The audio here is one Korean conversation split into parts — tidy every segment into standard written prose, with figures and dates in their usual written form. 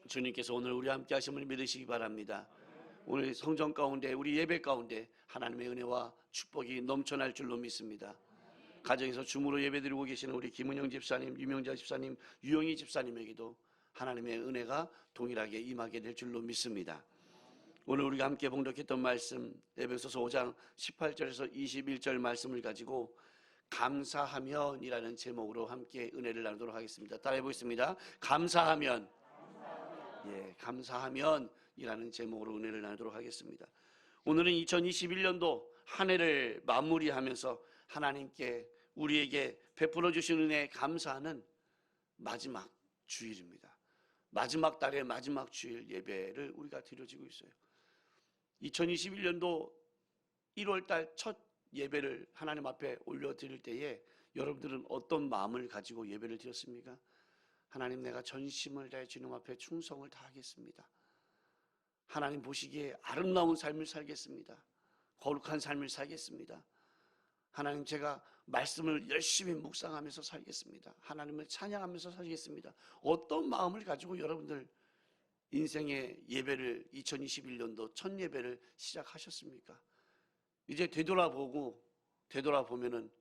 주님께서 오늘 우리 함께 하심을 믿으시기 바랍니다. 오늘 성전 가운데, 우리 예배 가운데 하나님의 은혜와 축복이 넘쳐날 줄로 믿습니다. 가정에서 줌으로 예배드리고 계시는 우리 김은영 집사님, 유명자 집사님, 유영희 집사님에게도 하나님의 은혜가 동일하게 임하게 될 줄로 믿습니다. 오늘 우리가 함께 봉독했던 말씀, 에베소서 5장 18절에서 21절 말씀을 가지고 감사하면이라는 제목으로 함께 은혜를 나누도록 하겠습니다. 따라해 보겠습니다. 감사하면. 예, 감사하면이라는 제목으로 은혜를 나누도록 하겠습니다. 오늘은 2021년도 한 해를 마무리하면서 하나님께 우리에게 베풀어 주신 은혜에 감사하는 마지막 주일입니다. 마지막 달의 마지막 주일 예배를 우리가 드려지고 있어요. 2021년도 1월달 첫 예배를 하나님 앞에 올려드릴 때에 여러분들은 어떤 마음을 가지고 예배를 드렸습니까? 하나님, 내가 전심을 다해 주님 앞에 충성을 다하겠습니다. 하나님 보시기에 아름다운 삶을 살겠습니다. 거룩한 삶을 살겠습니다. 하나님, 제가 말씀을 열심히 묵상하면서 살겠습니다. 하나님을 찬양하면서 살겠습니다. 어떤 마음을 가지고 여러분들 인생의 예배를 2021년도 첫 예배를 시작하셨습니까? 이제 되돌아보면은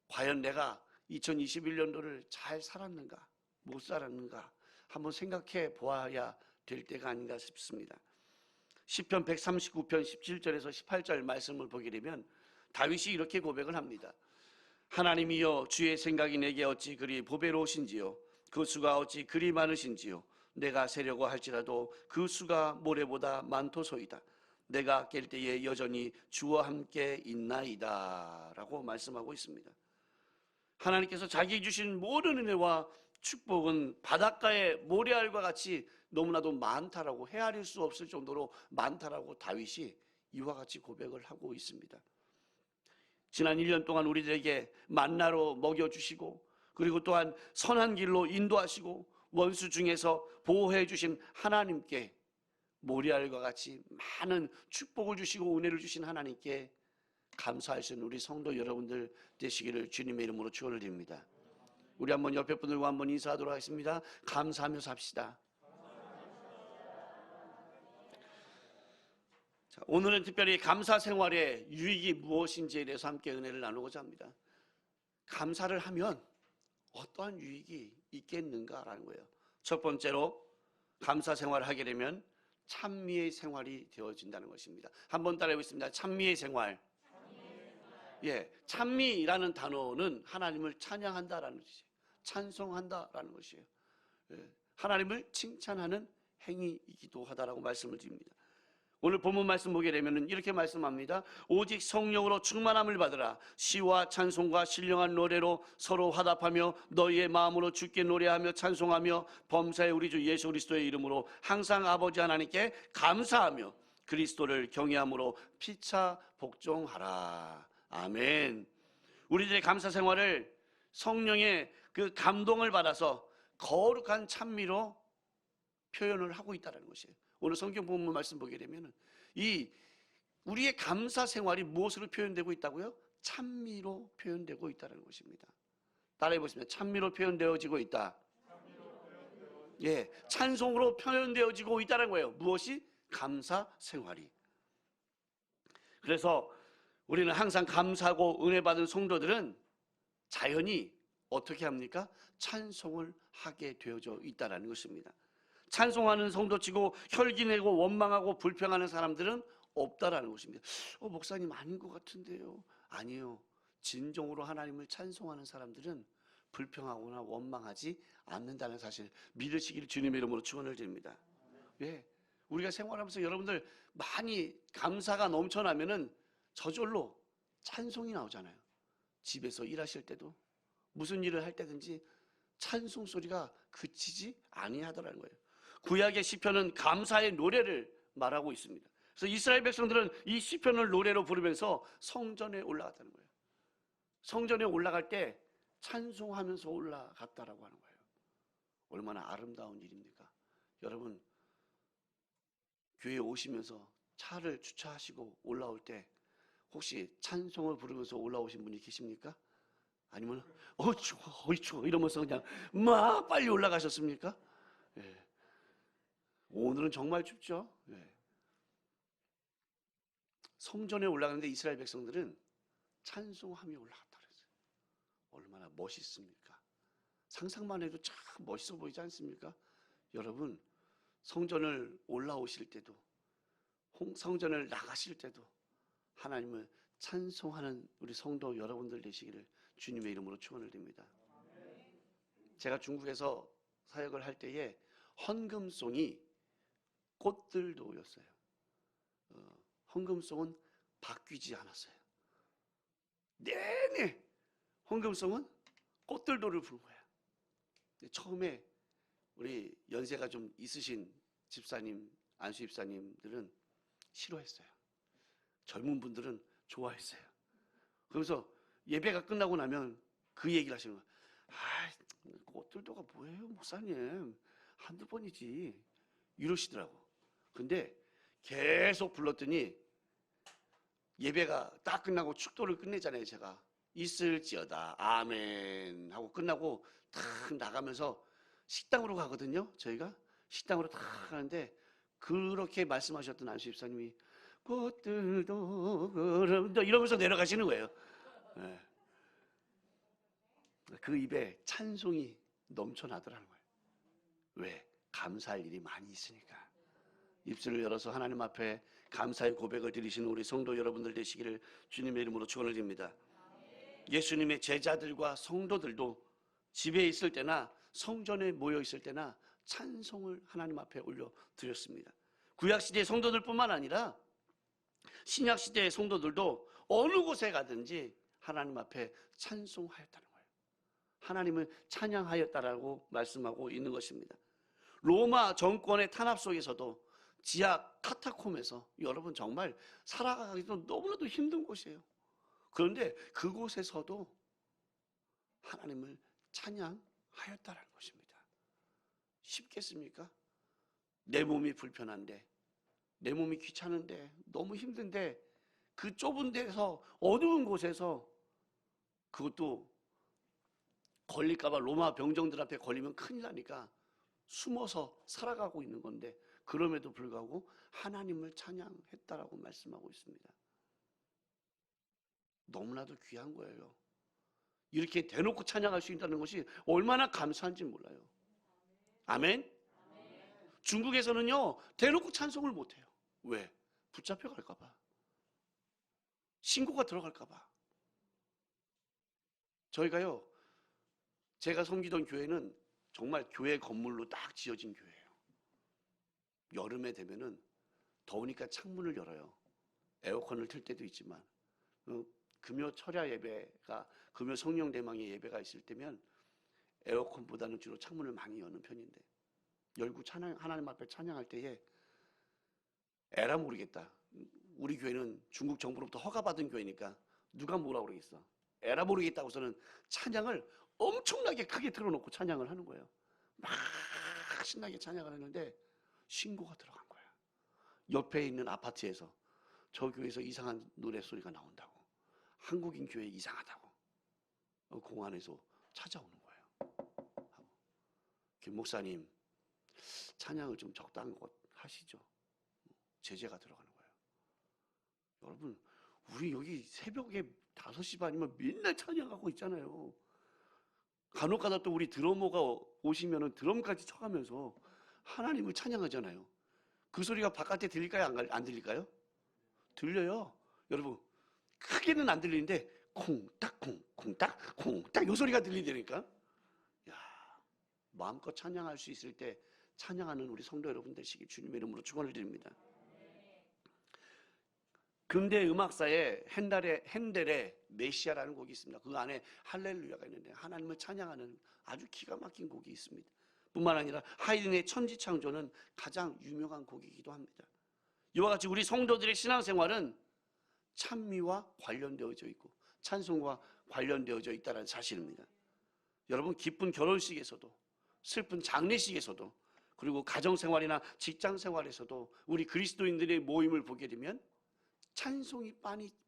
과연 내가 2021년도를 잘 살았는가 못 살았는가 한번 생각해 보아야 될 때가 아닌가 싶습니다. 시편 139편 17절에서 18절 말씀을 보게 되면 다윗이 이렇게 고백을 합니다. 하나님이여, 주의 생각이 내게 어찌 그리 보배로우신지요, 그 수가 어찌 그리 많으신지요. 내가 세려고 할지라도 그 수가 모래보다 많도소이다. 내가 깰 때에 여전히 주와 함께 있나이다 라고 말씀하고 있습니다. 하나님께서 자기 주신 모든 은혜와 축복은 바닷가의 모래알과 같이 너무나도 많다라고, 헤아릴 수 없을 정도로 많다라고 다윗이 이와 같이 고백을 하고 있습니다. 지난 1년 동안 우리들에게 만나로 먹여주시고, 그리고 또한 선한 길로 인도하시고, 원수 중에서 보호해 주신 하나님께, 모래알과 같이 많은 축복을 주시고 은혜를 주신 하나님께 감사하시는 우리 성도 여러분들 되시기를 주님의 이름으로 축원을 드립니다. 우리 한번 옆에 분들과 한번 인사하도록 하겠습니다. 감사하며 삽시다. 자, 오늘은 특별히 감사 생활의 유익이 무엇인지에 대해서 함께 은혜를 나누고자 합니다. 감사를 하면 어떠한 유익이 있겠는가라는 거예요. 첫 번째로 감사 생활을 하게 되면 찬미의 생활이 되어진다는 것입니다. 한번 따라해 보겠습니다. 찬미의 생활. 예, 찬미라는 단어는 하나님을 찬양한다라는 뜻이에요. 찬송한다라는 것이에요. 예, 하나님을 칭찬하는 행위이기도 하다라고 말씀을 드립니다. 오늘 본문 말씀 보게 되면 이렇게 말씀합니다. 오직 성령으로 충만함을 받으라. 시와 찬송과 신령한 노래로 서로 화답하며 너희의 마음으로 주께 노래하며 찬송하며 범사의 우리 주 예수 그리스도의 이름으로 항상 아버지 하나님께 감사하며 그리스도를 경외함으로 피차 복종하라. 아멘. 우리들의 감사 생활을 성령의 그 감동을 받아서 거룩한 찬미로 표현을 하고 있다는 것이에요. 오늘 성경 본문 말씀 보게 되면 이 우리의 감사 생활이 무엇으로 표현되고 있다고요? 찬미로 표현되고 있다는 것입니다. 따라해 보시면 찬미로 표현되어지고 있다. 예, 찬송으로 표현되어지고 있다는 거예요. 무엇이? 감사 생활이. 그래서 우리는 항상 감사하고 은혜 받은 성도들은 자연히 어떻게 합니까? 찬송을 하게 되어져 있다는 것입니다. 찬송하는 성도치고 혈기내고 원망하고 불평하는 사람들은 없다라는 것입니다. 목사님 아닌 것 같은데요. 아니요. 진정으로 하나님을 찬송하는 사람들은 불평하거나 원망하지 않는다는 사실 믿으시기를 주님의 이름으로 축원을 드립니다. 예, 우리가 생활하면서 여러분들 많이 감사가 넘쳐나면은 저절로 찬송이 나오잖아요. 집에서 일하실 때도 무슨 일을 할 때든지 찬송 소리가 그치지 아니하더라는 거예요. 구약의 시편은 감사의 노래를 말하고 있습니다. 그래서 이스라엘 백성들은 이 시편을 노래로 부르면서 성전에 올라갔다는 거예요. 성전에 올라갈 때 찬송하면서 올라갔다라고 하는 거예요. 얼마나 아름다운 일입니까? 여러분, 교회에 오시면서 차를 주차하시고 올라올 때 혹시 찬송을 부르면서 올라오신 분이 계십니까? 아니면 추워 이러면서 그냥 막 빨리 올라가셨습니까? 예. 오늘은 정말 춥죠. 네. 성전에 올라가는데 이스라엘 백성들은 찬송하며 올라갔다 그랬어요. 얼마나 멋있습니까? 상상만 해도 참 멋있어 보이지 않습니까? 여러분, 성전을 올라오실 때도 성전을 나가실 때도 하나님을 찬송하는 우리 성도 여러분들 되시기를 주님의 이름으로 축원을 드립니다. 제가 중국에서 사역을 할 때에 헌금송이 꽃들도였어요. 헌금송은 바뀌지 않았어요. 내내 헌금송은 꽃들도를 부른 거야. 처음에 우리 연세가 좀 있으신 집사님, 안수 집사님들은 싫어했어요. 젊은 분들은 좋아했어요. 그래서 예배가 끝나고 나면 그 얘기를 하시는 거예요. 아, 꽃들도가 뭐예요, 목사님? 한두 번이지. 이러시더라고. 근데 계속 불렀더니 예배가 딱 끝나고 축도를 끝내잖아요. 제가 있을지어다 아멘 하고 끝나고 탁 나가면서 식당으로 가거든요. 저희가 식당으로 탁 가는데 그렇게 말씀하셨던 안수 집사님이 꽃들도 그럼도 이러면서 내려가시는 거예요. 네. 그 입에 찬송이 넘쳐나더라는 거예요. 왜? 감사할 일이 많이 있으니까. 입술을 열어서 하나님 앞에 감사의 고백을 드리시는 우리 성도 여러분들 되시기를 주님의 이름으로 축원을 드립니다. 예수님의 제자들과 성도들도 집에 있을 때나 성전에 모여 있을 때나 찬송을 하나님 앞에 올려 드렸습니다. 구약시대의 성도들뿐만 아니라 신약시대의 성도들도 어느 곳에 가든지 하나님 앞에 찬송하였다는 거예요. 하나님을 찬양하였다라고 말씀하고 있는 것입니다. 로마 정권의 탄압 속에서도 지하 카타콤에서 여러분 정말 살아가기도 너무나도 힘든 곳이에요. 그런데 그곳에서도 하나님을 찬양하였다는 것입니다. 쉽겠습니까? 내 몸이 불편한데, 내 몸이 귀찮은데, 너무 힘든데 그 좁은 데서 어두운 곳에서 그것도 걸릴까봐 로마 병정들 앞에 걸리면 큰일 나니까 숨어서 살아가고 있는 건데 그럼에도 불구하고 하나님을 찬양했다라고 말씀하고 있습니다. 너무나도 귀한 거예요. 이렇게 대놓고 찬양할 수 있다는 것이 얼마나 감사한지 몰라요. 아멘? 중국에서는요 대놓고 찬송을 못해요. 왜? 붙잡혀갈까봐, 신고가 들어갈까봐. 저희가요, 제가 섬기던 교회는 정말 교회 건물로 딱 지어진 교회예요. 여름에 되면은 더우니까 창문을 열어요. 에어컨을 틀 때도 있지만 금요 철야 예배가, 금요 성령 대망의 예배가 있을 때면 에어컨보다는 주로 창문을 많이 여는 편인데, 열고 찬양, 하나님 앞에 찬양할 때에 에라 모르겠다. 우리 교회는 중국 정부로부터 허가받은 교회니까 누가 뭐라 그러겠어. 에라 모르겠다고서는 찬양을 엄청나게 크게 틀어놓고 찬양을 하는 거예요. 막 신나게 찬양을 하는데 신고가 들어간 거야. 옆에 있는 아파트에서 저 교회에서 이상한 노래소리가 나온다고, 한국인 교회 이상하다고 공안에서 찾아오는 거예요. 김 목사님, 찬양을 좀 적당한 것 하시죠. 제재가 들어가는 거예요. 여러분, 우리 여기 새벽에 5시 반이면 맨날 찬양하고 있잖아요. 간혹가다 또 우리 드러머가 오시면은 드럼까지 쳐가면서 하나님을 찬양하잖아요. 그 소리가 바깥에 들릴까요? 안 들릴까요? 들려요. 여러분, 크게는 안 들리는데 콩딱 콩딱 콩딱 이 소리가 들리다니까. 야, 마음껏 찬양할 수 있을 때 찬양하는 우리 성도 여러분 되시길 주님의 이름으로 축원을 드립니다. 근대 음악사에 핸델의 메시아라는 곡이 있습니다. 그 안에 할렐루야가 있는데 하나님을 찬양하는 아주 기가 막힌 곡이 있습니다. 뿐만 아니라 하이든의 천지창조는 가장 유명한 곡이기도 합니다. 이와 같이 우리 성도들의 신앙생활은 찬미와 관련되어져 있고 찬송과 관련되어져 있다는 사실입니다. 여러분, 기쁜 결혼식에서도 슬픈 장례식에서도 그리고 가정생활이나 직장생활에서도 우리 그리스도인들의 모임을 보게 되면 찬송이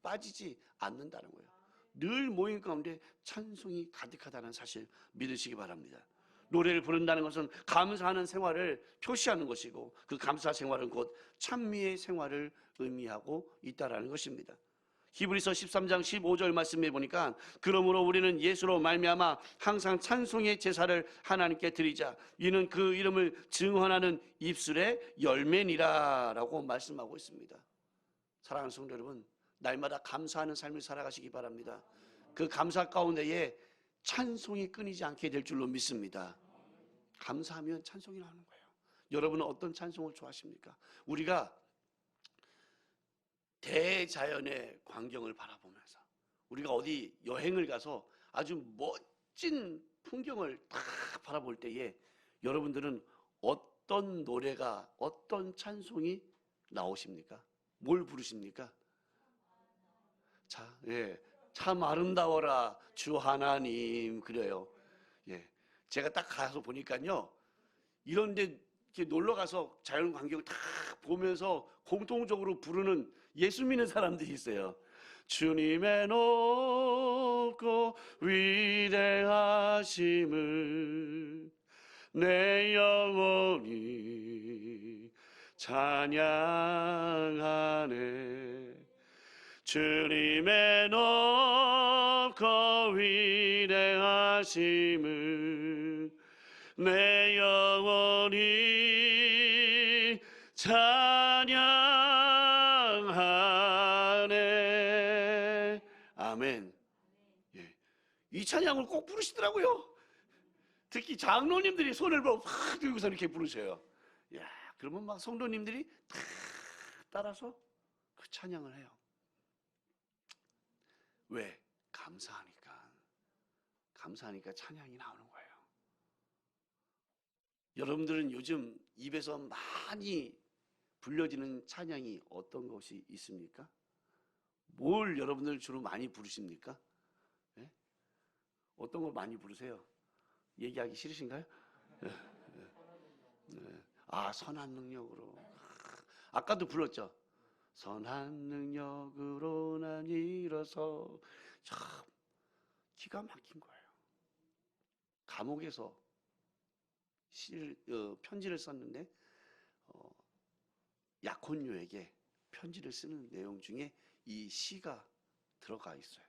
빠지지 않는다는 거예요. 늘 모임 가운데 찬송이 가득하다는 사실 믿으시기 바랍니다. 노래를 부른다는 것은 감사하는 생활을 표시하는 것이고, 그 감사 생활은 곧 찬미의 생활을 의미하고 있다라는 것입니다. 히브리서 13장 15절 말씀에 보니까, 그러므로 우리는 예수로 말미암아 항상 찬송의 제사를 하나님께 드리자. 이는 그 이름을 증언하는 입술의 열매니라 라고 말씀하고 있습니다. 사랑하는 성도 여러분, 날마다 감사하는 삶을 살아가시기 바랍니다. 그 감사 가운데에 찬송이 끊이지 않게 될 줄로 믿습니다. 감사하면 찬송이 나오는 거예요. 여러분은 어떤 찬송을 좋아하십니까? 우리가 대자연의 광경을 바라보면서, 우리가 어디 여행을 가서 아주 멋진 풍경을 딱 바라볼 때에 여러분들은 어떤 노래가, 어떤 찬송이 나오십니까? 뭘 부르십니까? 참 아름다워라 주 하나님. 그래요. 제가 딱 가서 보니까요, 이런데 놀러 가서 자연 광경을 딱 보면서 공통적으로 부르는 예수 믿는 사람들이 있어요. 주님의 높고 위대하심을 내 영혼이 찬양하네. 주님의 높고 위대하심을 내 영혼이 찬양하네. 아멘. 이 찬양을 꼭 부르시더라고요. 특히 장로님들이 손을 확 들고서 이렇게 부르셔요. 그러면 막 성도님들이 다 따라서 그 찬양을 해요. 왜? 감사하니까 찬양이 나오는 거예요. 여러분들은 요즘 입에서 많이 불려지는 찬양이 어떤 것이 있습니까? 뭘 여러분들 주로 많이 부르십니까? 어떤 걸 많이 부르세요? 얘기하기 싫으신가요? 선한 능력으로. 아까도 불렀죠. 선한 능력으로 난 일어서. 참 기가 막힌 거예요. 감옥에서 편지를 썼는데 약혼녀에게 편지를 쓰는 내용 중에 이 시가 들어가 있어요.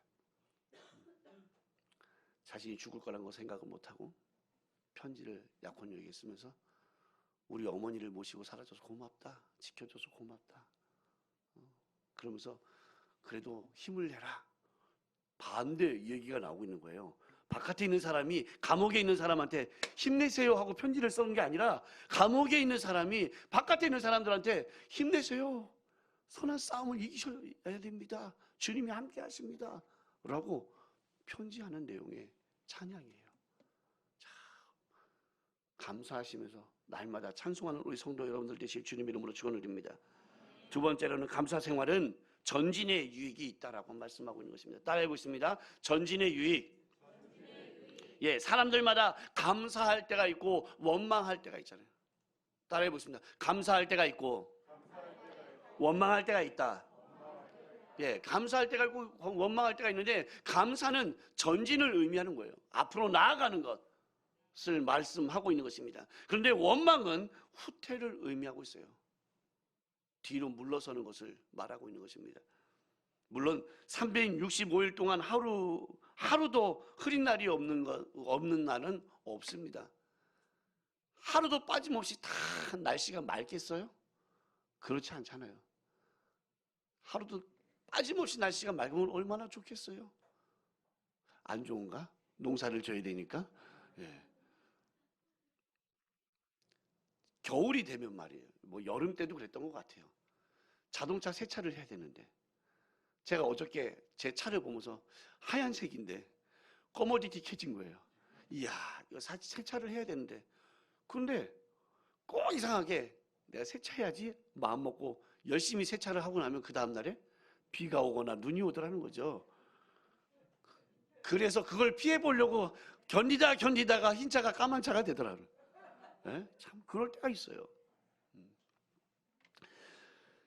자신이 죽을 거라는 거 생각을 못하고 편지를 약혼녀에게 쓰면서, 우리 어머니를 모시고 살아줘서 고맙다, 지켜줘서 고맙다, 그러면서 그래도 힘을 내라, 반대 얘기가 나오고 있는 거예요. 바깥에 있는 사람이 감옥에 있는 사람한테 힘내세요 하고 편지를 쓰는 게 아니라, 감옥에 있는 사람이 바깥에 있는 사람들한테 힘내세요, 선한 싸움을 이기셔야 됩니다, 주님이 함께 하십니다 라고 편지하는 내용의 찬양이에요. 자, 감사하시면서 날마다 찬송하는 우리 성도 여러분들 되실 주님 이름으로 축원드립니다. 두 번째로는 감사 생활은 전진의 유익이 있다라고 말씀하고 있는 것입니다. 따라해 보겠습니다. 전진의 유익. 사람들마다 감사할 때가 있고 원망할 때가 있잖아요. 따라해 보겠습니다. 감사할 때가 있고 원망할 때가 있다. 감사할 때가 있고 원망할 때가 있는데, 감사는 전진을 의미하는 거예요. 앞으로 나아가는 것을 말씀하고 있는 것입니다. 그런데 원망은 후퇴를 의미하고 있어요. 뒤로 물러서는 것을 말하고 있는 것입니다. 물론 365일 동안 하루도 흐린 날이 없는 날은 없습니다. 하루도 빠짐없이 다 날씨가 맑겠어요? 그렇지 않잖아요. 하루도 빠짐없이 날씨가 맑으면 얼마나 좋겠어요? 안 좋은가? 농사를 져야 되니까. 겨울이 되면 말이에요. 여름 때도 그랬던 것 같아요. 자동차 세차를 해야 되는데, 제가 어저께 제 차를 보면서 하얀색인데 꺼머디틱해진 거예요. 이야, 이거 세차를 해야 되는데, 그런데 꼭 이상하게 내가 세차해야지 마음 먹고 열심히 세차를 하고 나면 그 다음날에 비가 오거나 눈이 오더라는 거죠. 그래서 그걸 피해보려고 견디다가 흰 차가 까만 차가 되더라고요. 참 그럴 때가 있어요.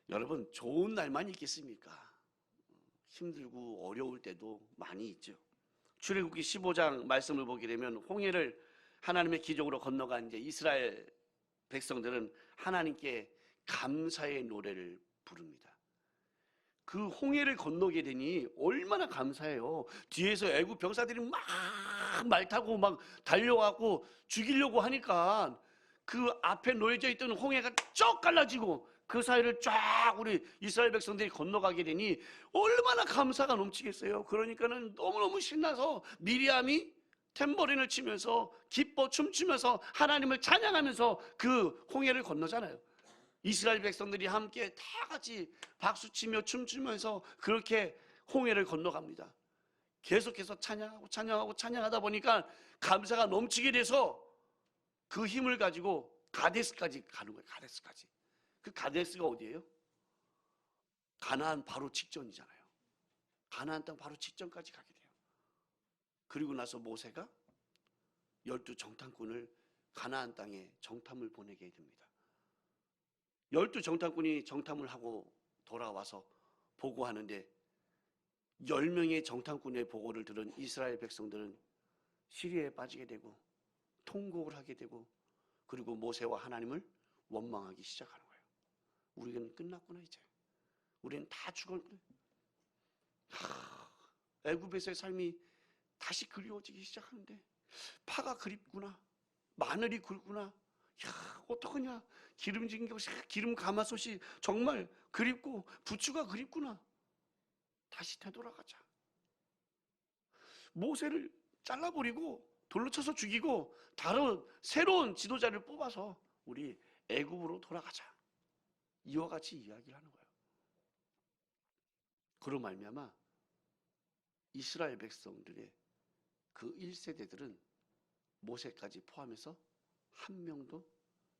여러분, 좋은 날만 있겠습니까? 힘들고 어려울 때도 많이 있죠. 출애굽기 15장 말씀을 보게 되면, 홍해를 하나님의 기적으로 건너간 이제 이스라엘 백성들은 하나님께 감사의 노래를 부릅니다. 그 홍해를 건너게 되니 얼마나 감사해요. 뒤에서 애굽 병사들이 막 말 타고 막 달려가고 죽이려고 하니까 그 앞에 놓여져 있던 홍해가 쩍 갈라지고 그 사이를 쫙 우리 이스라엘 백성들이 건너가게 되니 얼마나 감사가 넘치겠어요. 그러니까는 너무너무 신나서 미리암이 탬버린을 치면서 기뻐 춤추면서 하나님을 찬양하면서 그 홍해를 건너잖아요. 이스라엘 백성들이 함께 다 같이 박수치며 춤추면서 그렇게 홍해를 건너갑니다. 계속해서 찬양하다 보니까 감사가 넘치게 돼서 그 힘을 가지고 가데스까지 가는 거예요. 가데스까지. 그 가데스가 어디예요? 가나안 바로 직전이잖아요. 가나안 땅 바로 직전까지 가게 돼요. 그리고 나서 모세가 12 정탐꾼을 가나안 땅에 정탐을 보내게 됩니다. 12 정탐꾼이 정탐을 하고 돌아와서 보고하는데 10명의 정탐꾼의 보고를 들은 이스라엘 백성들은 시리에 빠지게 되고 통곡을 하게 되고 그리고 모세와 하나님을 원망하기 시작하는 거예요. 우리는 끝났구나 이제. 우리는 다 죽었구나. 애굽에서의 삶이 다시 그리워지기 시작하는데 파가 그립구나. 마늘이 굵구나. 야, 어떡하냐. 기름진 것이 기름 가마솥이 정말 그립고 부추가 그립구나. 다시 되돌아가자. 모세를 잘라버리고 돌로 쳐서 죽이고 다른 새로운 지도자를 뽑아서 우리 애굽으로 돌아가자. 이와 같이 이야기를 하는 거예요. 그로 말미암아 이스라엘 백성들의 그 1세대들은 모세까지 포함해서 한 명도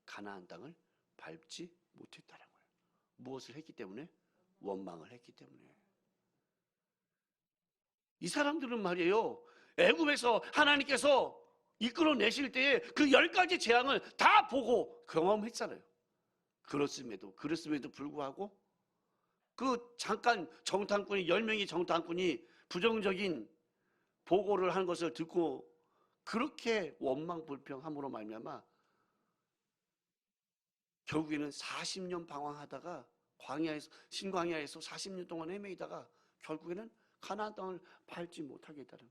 가나안 땅을 밟지 못했다는 거예요. 무엇을 했기 때문에? 원망을 했기 때문에. 이 사람들은 말이에요, 애굽에서 하나님께서 이끌어내실 때에 그 10가지 재앙을 다 보고 경험했잖아요. 그렇음에도 불구하고 그 잠깐 정탐꾼이 10명의 정탐꾼이 부정적인 보고를 한 것을 듣고 그렇게 원망 불평함으로 말미암아 결국에는 40년 방황하다가 신광야에서 40년 동안 헤매이다가 결국에는 가나안 땅을 밟지 못하게 되는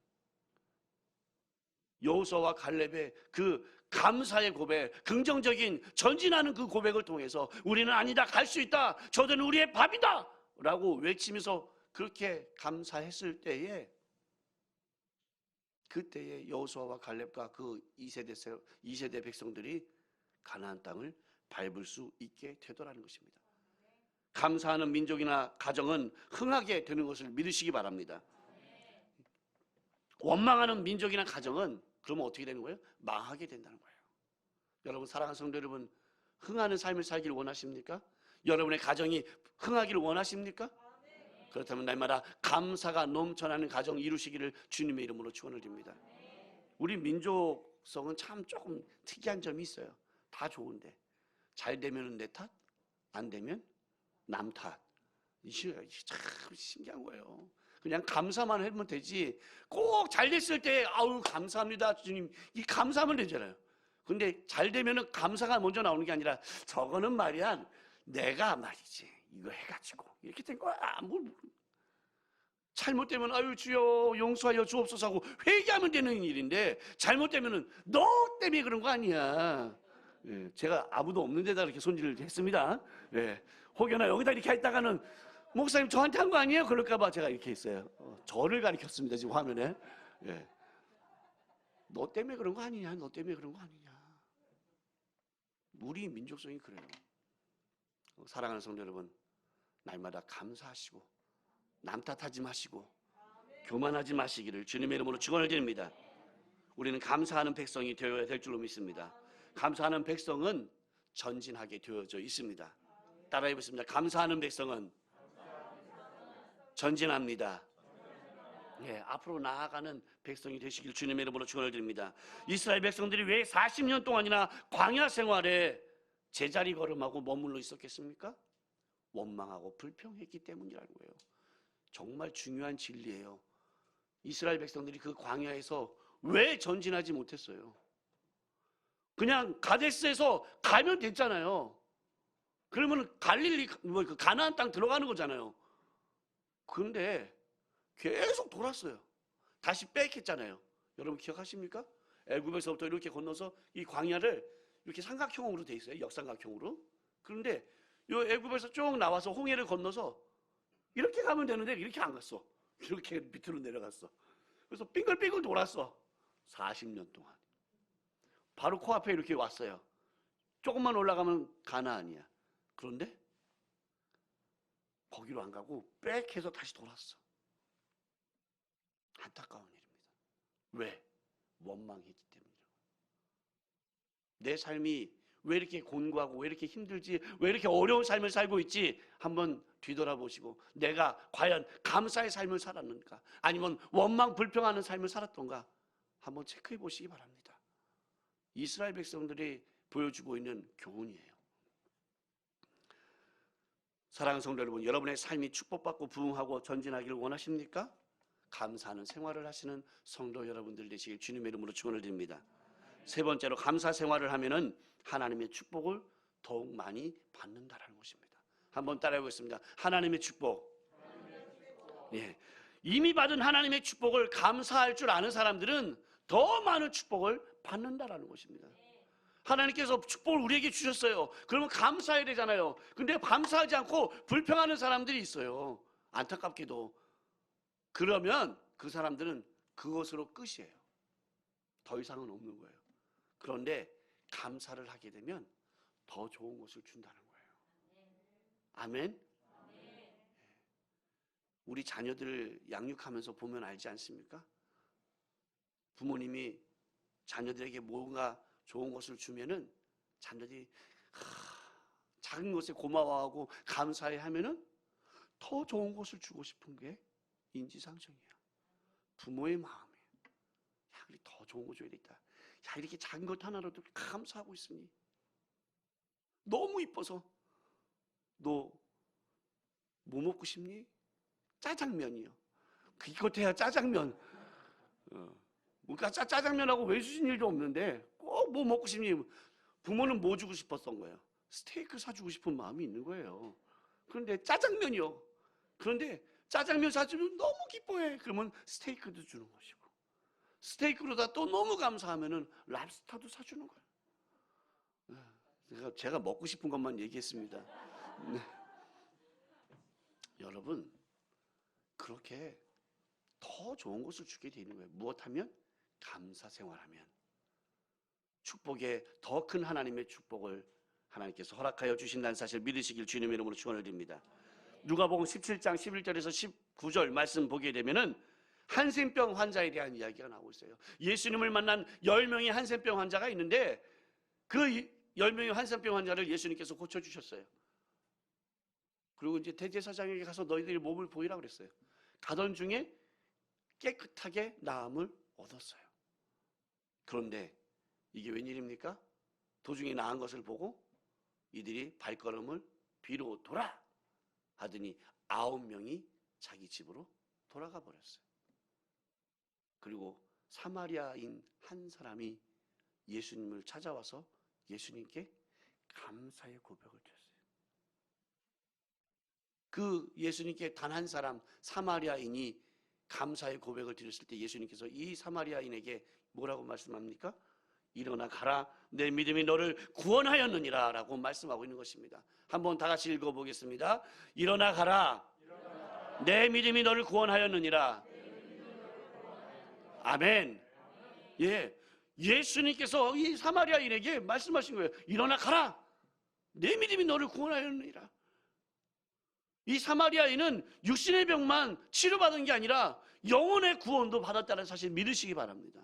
여호수아와 갈렙의 그 감사의 고백, 긍정적인 전진하는 그 고백을 통해서 우리는 아니다, 갈 수 있다, 저들은 우리의 밥이다 라고 외치면서 그렇게 감사했을 때에 그때의 여호수아와 갈렙과 그 2세대 백성들이 가나안 땅을 밟을 수 있게 되더라는 것입니다. 감사하는 민족이나 가정은 흥하게 되는 것을 믿으시기 바랍니다. 원망하는 민족이나 가정은 그러면 어떻게 되는 거예요? 망하게 된다는 거예요. 여러분, 사랑하는 성도 여러분, 흥하는 삶을 살기를 원하십니까? 여러분의 가정이 흥하기를 원하십니까? 그렇다면 날마다 감사가 넘쳐나는 가정 이루시기를 주님의 이름으로 축원을 드립니다. 우리 민족성은 참 조금 특이한 점이 있어요. 다 좋은데 잘 되면 내 탓, 안 되면 남 탓. 이게 참 신기한 거예요. 그냥 감사만 하면 되지 꼭 잘 됐을 때 아우 감사합니다 주님 이 감사하면 되잖아요. 근데 잘 되면은 감사가 먼저 나오는 게 아니라 저거는 말이야 내가 말이지 이거 해가지고 이렇게 된 거야. 뭘 잘못되면 아유 주여 용서하여 주옵소서 하고 회개하면 되는 일인데 잘못되면은 너 때문에 그런 거 아니야. 예, 제가 아무도 없는 데다 이렇게 손질을 했습니다. 예, 혹여나 여기다 이렇게 했다가는 목사님 저한테 한 거 아니에요? 그럴까봐 제가 이렇게 했어요. 저를 가리켰습니다 지금 화면에. 예. 너 때문에 그런 거 아니냐? 너 때문에 그런 거 아니냐? 우리 민족성이 그래요. 사랑하는 성도 여러분, 날마다 감사하시고 남 탓하지 마시고 교만하지 마시기를 주님의 이름으로 축원을 드립니다. 우리는 감사하는 백성이 되어야 될 줄로 믿습니다. 감사하는 백성은 전진하게 되어져 있습니다. 따라해 보겠습니다. 감사하는 백성은 전진합니다. 예, 앞으로 나아가는 백성이 되시길 주님의 이름으로 축원을 드립니다. 이스라엘 백성들이 왜 40년 동안이나 광야 생활에 제자리 걸음하고 머물러 있었겠습니까? 원망하고 불평했기 때문이라는 거예요. 정말 중요한 진리예요. 이스라엘 백성들이 그 광야에서 왜 전진하지 못했어요? 그냥 가데스에서 가면 됐잖아요. 그러면 갈릴리 그 가나안 땅 들어가는 거잖아요. 그런데 계속 돌았어요. 다시 백했잖아요. 여러분 기억하십니까? 애굽에서부터 이렇게 건너서 이 광야를 이렇게 삼각형으로 돼 있어요. 역삼각형으로. 그런데 이 애굽에서 쭉 나와서 홍해를 건너서 이렇게 가면 되는데 이렇게 안 갔어. 이렇게 밑으로 내려갔어. 그래서 빙글빙글 돌았어. 40년 동안. 바로 코앞에 이렇게 왔어요. 조금만 올라가면 가나안이야. 그런데 거기로 안 가고 백해서 다시 돌았어. 안타까운 일입니다. 왜? 원망했기 때문이라고. 내 삶이 왜 이렇게 곤고하고 왜 이렇게 힘들지, 왜 이렇게 어려운 삶을 살고 있지 한번 뒤돌아보시고 내가 과연 감사의 삶을 살았는가, 아니면 원망 불평하는 삶을 살았던가 한번 체크해 보시기 바랍니다. 이스라엘 백성들이 보여주고 있는 교훈이에요. 사랑하는 성도 여러분, 여러분의 삶이 축복받고 부흥하고 전진하기를 원하십니까? 감사하는 생활을 하시는 성도 여러분들 되시길 주님의 이름으로 축원을 드립니다. 세 번째로, 감사 생활을 하면은 하나님의 축복을 더욱 많이 받는다라는 것입니다. 한번 따라해 보겠습니다. 하나님의 축복. 예. 이미 받은 하나님의 축복을 감사할 줄 아는 사람들은 더 많은 축복을 받는다라는 것입니다. 하나님께서 축복을 우리에게 주셨어요. 그러면 감사해야 되잖아요. 근데 감사하지 않고 불평하는 사람들이 있어요. 안타깝게도. 그러면 그 사람들은 그것으로 끝이에요. 더 이상은 없는 거예요. 그런데 감사를 하게 되면 더 좋은 것을 준다는 거예요. 아멘. 우리 자녀들 양육하면서 보면 알지 않습니까? 부모님이 자녀들에게 뭔가 좋은 것을 주면은 자녀들이 작은 것에 고마워하고 감사해 하면은 더 좋은 것을 주고 싶은 게 인지상정이야. 부모의 마음이에요. 야, 우리 더 좋은 거 줘야 되겠다. 야, 이렇게 작은 것 하나라도 감사하고 있으니 너무 이뻐서. 너 뭐 먹고 싶니? 짜장면이요. 이것 해야 짜장면. 그러니까 짜장면하고 왜 주신 일도 없는데 꼭 뭐 먹고 싶니? 부모는 뭐 주고 싶었던 거예요? 스테이크 사주고 싶은 마음이 있는 거예요. 그런데 짜장면이요. 그런데 짜장면 사주면 너무 기뻐해. 그러면 스테이크도 주는 것이고, 스테이크로다 또 너무 감사하면은 랍스타도 사주는 거예요. 제가 먹고 싶은 것만 얘기했습니다. 네. 여러분, 그렇게 더 좋은 것을 주게 되는 거예요. 무엇하면? 감사 생활하면. 축복에 더 큰 하나님의 축복을 하나님께서 허락하여 주신다는 사실 믿으시길 주님의 이름으로 축원을 드립니다. 누가복음 17장 11절에서 19절 말씀 보게 되면은 한센병 환자에 대한 이야기가 나오고 있어요. 예수님을 만난 10명의 한센병 환자가 있는데 그 10명의 한센병 환자를 예수님께서 고쳐주셨어요. 그리고 이제 대제사장에게 가서 너희들이 몸을 보이라고 그랬어요. 가던 중에 깨끗하게 나음을 얻었어요. 그런데 이게 웬일입니까? 도중에 나은 것을 보고 이들이 발걸음을 뒤로 돌아 하더니 9명이 자기 집으로 돌아가 버렸어요. 그리고 사마리아인 한 사람이 예수님을 찾아와서 예수님께 감사의 고백을 드렸어요. 그 예수님께 단 한 사람 사마리아인이 감사의 고백을 드렸을 때 예수님께서 이 사마리아인에게 뭐라고 말씀합니까? 일어나 가라, 내 믿음이 너를 구원하였느니라 라고 말씀하고 있는 것입니다. 한번 다 같이 읽어보겠습니다. 일어나 가라, 내 믿음이 너를 구원하였느니라. 아멘. 예, 예수님께서 이 사마리아인에게 말씀하신 거예요. 일어나 가라, 내 믿음이 너를 구원하였느니라. 이 사마리아인은 육신의 병만 치료받은 게 아니라 영혼의 구원도 받았다는 사실 믿으시기 바랍니다.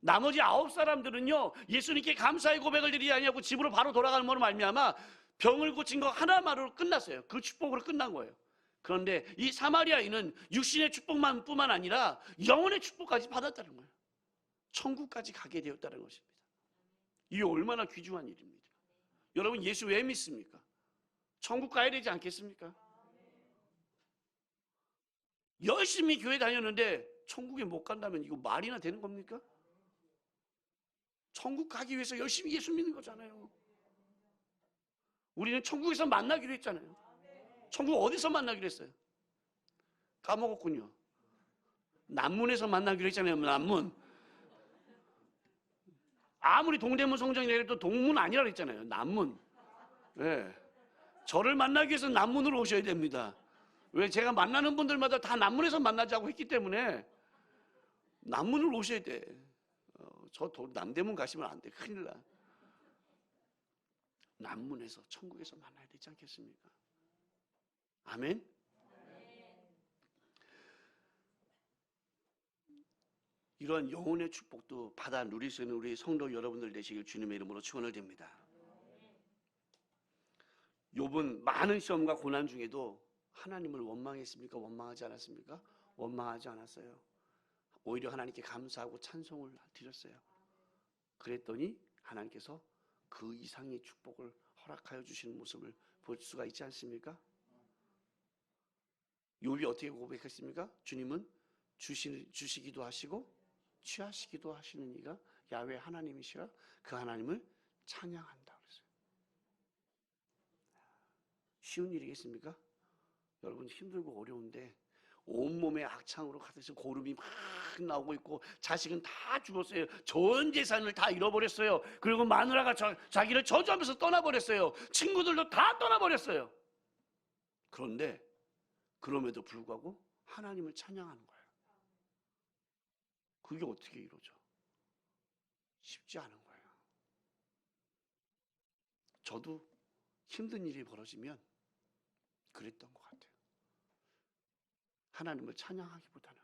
나머지 9사람들은요 예수님께 감사의 고백을 드리지 아니하고 집으로 바로 돌아가는 것으로 말미암아 병을 고친 거 하나만으로 끝났어요. 그 축복으로 끝난 거예요. 그런데 이 사마리아인은 육신의 축복만 뿐만 아니라 영혼의 축복까지 받았다는 거예요. 천국까지 가게 되었다는 것입니다. 이게 얼마나 귀중한 일입니다. 여러분, 예수 왜 믿습니까? 천국 가야 되지 않겠습니까? 열심히 교회 다녔는데 천국에 못 간다면 이거 말이나 되는 겁니까? 천국 가기 위해서 열심히 예수 믿는 거잖아요. 우리는 천국에서 만나기로 했잖아요. 천국 어디서 만나기로 했어요? 까먹었군요. 남문에서 만나기로 했잖아요. 남문. 아무리 동대문 성전이라 해도 동문 아니라 그랬잖아요. 남문. 네. 저를 만나기 위해서 남문으로 오셔야 됩니다. 왜? 제가 만나는 분들마다 다 남문에서 만나자고 했기 때문에 남문으로 오셔야 돼. 저 남대문 가시면 안 돼. 큰일 나. 남문에서 천국에서 만나야 되지 않겠습니까? 아멘. 이러한 영혼의 축복도 받아 누릴 수 있는 우리 성도 여러분들 되시길 주님의 이름으로 축원을 드립니다. 욥은 많은 시험과 고난 중에도 하나님을 원망했습니까? 원망하지 않았습니까? 원망하지 않았어요. 오히려 하나님께 감사하고 찬송을 드렸어요. 그랬더니 하나님께서 그 이상의 축복을 허락하여 주시는 모습을 볼 수가 있지 않습니까? 욥이 어떻게 고백했습니까? 주님은 주시기도 하시고 취하시기도 하시는 이가 야훼 하나님이시라 그 하나님을 찬양한다 그랬어요. 쉬운 일이겠습니까? 여러분 힘들고 어려운데 온몸에 악창으로 가득해서 고름이 막 나오고 있고 자식은 다 죽었어요. 전 재산을 다 잃어버렸어요. 그리고 마누라가 자기를 저주하면서 떠나버렸어요. 친구들도 다 떠나버렸어요. 그런데 그럼에도 불구하고 하나님을 찬양하는 거예요. 그게 어떻게 이루어져? 쉽지 않은 거예요. 저도 힘든 일이 벌어지면 그랬던 것 같아요. 하나님을 찬양하기보다는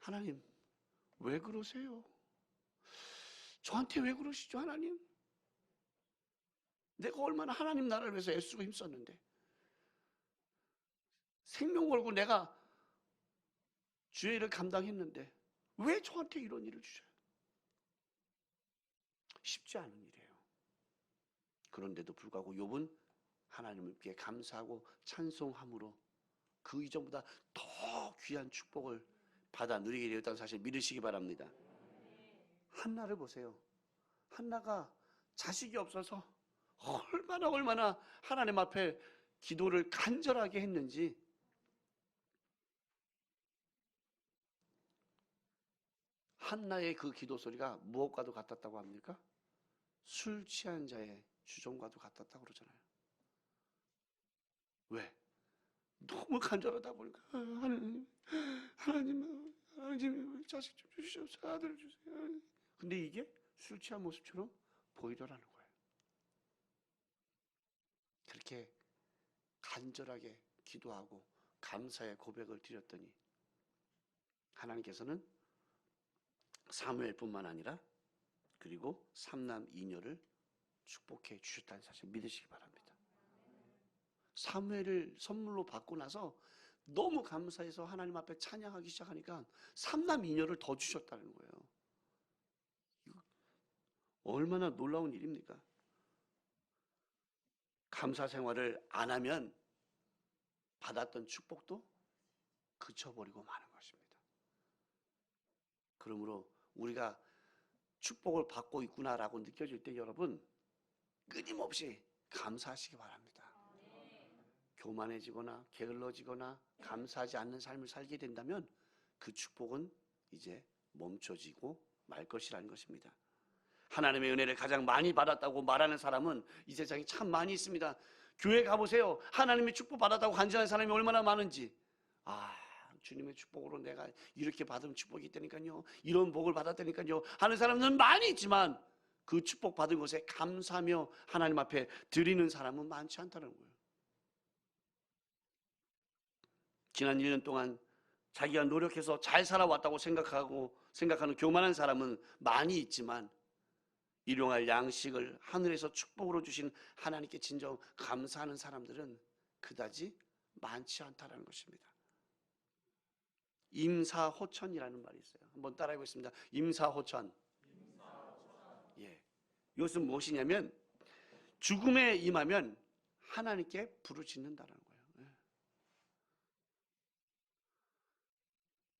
하나님 왜 그러세요? 저한테 왜 그러시죠 하나님? 내가 얼마나 하나님 나라를 위해서 애쓰고 힘썼는데 생명 걸고 내가 주의 일을 감당했는데 왜 저한테 이런 일을 주셔요? 쉽지 않은 일이에요. 그런데도 불구하고 욥은 하나님께 감사하고 찬송함으로 그 이전보다 더 귀한 축복을 받아 누리게 되었다는 사실 믿으시기 바랍니다. 한나를 보세요. 한나가 자식이 없어서 얼마나 하나님 앞에 기도를 간절하게 했는지 한나의 그 기도 소리가 무엇과도 같았다고 합니까? 술 취한 자의 주종과도 같았다고 그러잖아요. 왜? 너무 간절하다 보니까 하나님 자식 좀 주시옵소서, 아들을 주세요. 근데 이게 술 취한 모습처럼 보이더라는 거예요. 그렇게 간절하게 기도하고 감사의 고백을 드렸더니 하나님께서는 사무엘뿐만 아니라 그리고 삼남 이녀를 축복해 주셨다는 사실 믿으시기 바랍니다. 사무엘을 선물로 받고 나서 너무 감사해서 하나님 앞에 찬양하기 시작하니까 삼남 이녀를 더 주셨다는 거예요. 이거 얼마나 놀라운 일입니까? 감사 생활을 안 하면 받았던 축복도 그쳐버리고 마는 것입니다. 그러므로 우리가 축복을 받고 있구나라고 느껴질 때 여러분 끊임없이 감사하시기 바랍니다. 교만해지거나 게을러지거나 감사하지 않는 삶을 살게 된다면 그 축복은 이제 멈춰지고 말 것이라는 것입니다. 하나님의 은혜를 가장 많이 받았다고 말하는 사람은 이 세상에 참 많이 있습니다. 교회 가보세요. 하나님의 축복 받았다고 간증하는 사람이 얼마나 많은지. 주님의 축복으로 내가 이렇게 받은 축복이 있다니까요, 이런 복을 받았다니까요 하는 사람은 많이 있지만 그 축복 받은 것에 감사하며 하나님 앞에 드리는 사람은 많지 않다는 거예요. 지난 1년 동안 자기가 노력해서 잘 살아왔다고 생각하는 교만한 사람은 많이 있지만 일용할 양식을 하늘에서 축복으로 주신 하나님께 진정 감사하는 사람들은 그다지 많지 않다는 것입니다. 임사호천이라는 말이 있어요. 한번 따라해 보겠습니다. 임사호천. 예, 이것은 무엇이냐면 죽음에 임하면 하나님께 부르짖는다는 거예요.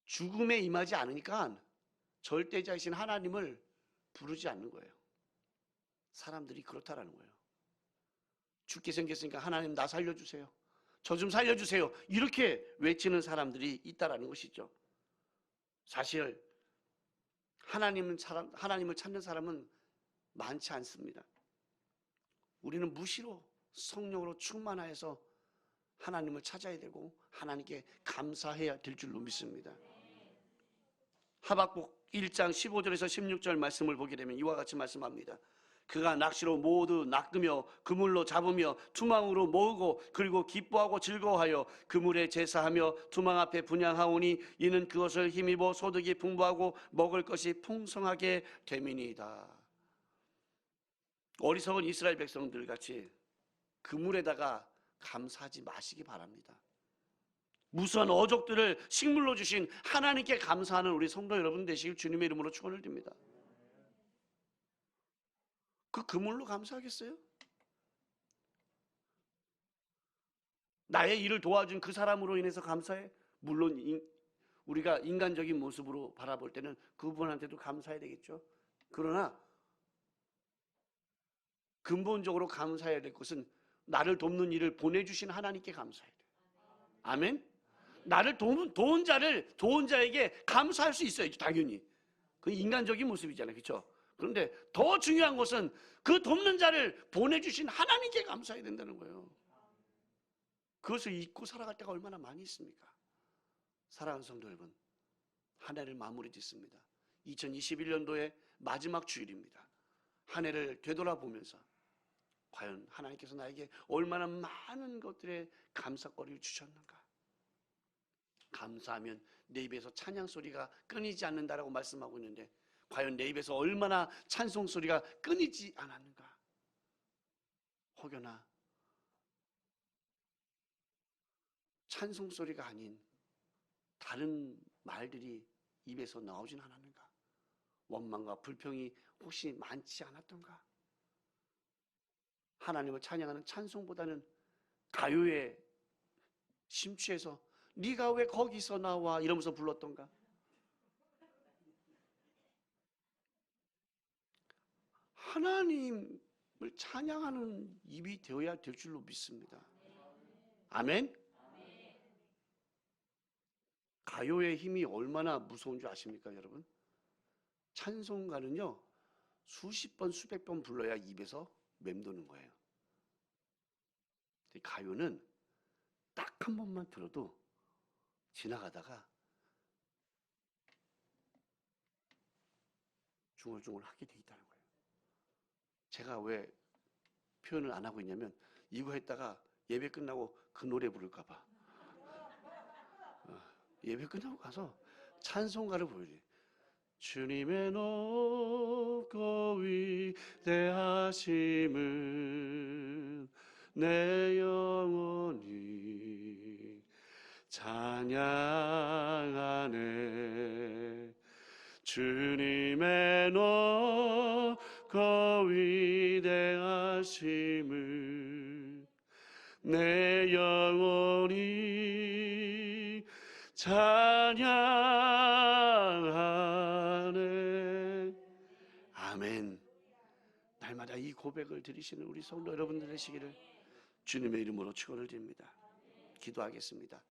죽음에 임하지 않으니까 절대자이신 하나님을 부르지 않는 거예요. 사람들이 그렇다라는 거예요. 죽게 생겼으니까 하나님 나 살려주세요. 저 좀 살려주세요. 이렇게 외치는 사람들이 있다라는 것이죠. 사실 하나님을 찾는 사람은 많지 않습니다. 우리는 무시로 성령으로 충만하여서 하나님을 찾아야 되고 하나님께 감사해야 될 줄로 믿습니다. 하박국 1장 15절에서 16절 말씀을 보게 되면 이와 같이 말씀합니다. 그가 낚시로 모두 낚으며 그물로 잡으며 투망으로 모으고 그리고 기뻐하고 즐거워하여 그물에 제사하며 투망 앞에 분향하오니 이는 그것을 힘입어 소득이 풍부하고 먹을 것이 풍성하게 됨이니이다. 어리석은 이스라엘 백성들 같이 그물에다가 감사하지 마시기 바랍니다. 무수한 어족들을 식물로 주신 하나님께 감사하는 우리 성도 여러분 되시길 주님의 이름으로 축원을 드립니다. 그 그물로 감사하겠어요? 나의 일을 도와준 그 사람으로 인해서 감사해? 물론 우리가 인간적인 모습으로 바라볼 때는 그분한테도 감사해야 되겠죠. 그러나 근본적으로 감사해야 될 것은 나를 돕는 일을 보내주신 하나님께 감사해야 돼요. 아멘? 나를 도운 자에게 감사할 수 있어요. 당연히. 그 인간적인 모습이잖아요. 그렇죠? 그런데 더 중요한 것은 그 돕는 자를 보내주신 하나님께 감사해야 된다는 거예요. 그것을 잊고 살아갈 때가 얼마나 많이 있습니까? 사랑하는 성도 여러분, 한 해를 마무리 짓습니다. 2021년도의 마지막 주일입니다. 한 해를 되돌아보면서 과연 하나님께서 나에게 얼마나 많은 것들의 감사거리를 주셨는가? 감사하면 내 입에서 찬양 소리가 끊이지 않는다라고 말씀하고 있는데 과연 내 입에서 얼마나 찬송 소리가 끊이지 않았는가? 혹여나 찬송 소리가 아닌 다른 말들이 입에서 나오진 않았는가? 원망과 불평이 혹시 많지 않았던가? 하나님을 찬양하는 찬송보다는 가요에 심취해서 네가 왜 거기서 나와 이러면서 불렀던가? 하나님을 찬양하는 입이 되어야 될 줄로 믿습니다. 아멘? 가요의 힘이 얼마나 무서운 줄 아십니까, 여러분? 찬송가는요, 수십 번, 수백 번 불러야 입에서 맴도는 거예요. 가요는 딱 한 번만 들어도 지나가다가 중얼중얼 하게 돼 있다는 거예요. 제가 왜 표현을 안 하고 있냐면 이거 했다가 예배 끝나고 그 노래 부를까 봐. 예배 끝나고 가서 찬송가를 보여줘요. 주님의 높고 위대하심을 내 영혼이 찬양하네. 주님의 높고 위대하심을 내 영혼이 찬양하네. 아멘. 날마다 이 고백을 드리시는 우리 성도 여러분들 되시기를 주님의 이름으로 축원을 드립니다. 기도하겠습니다.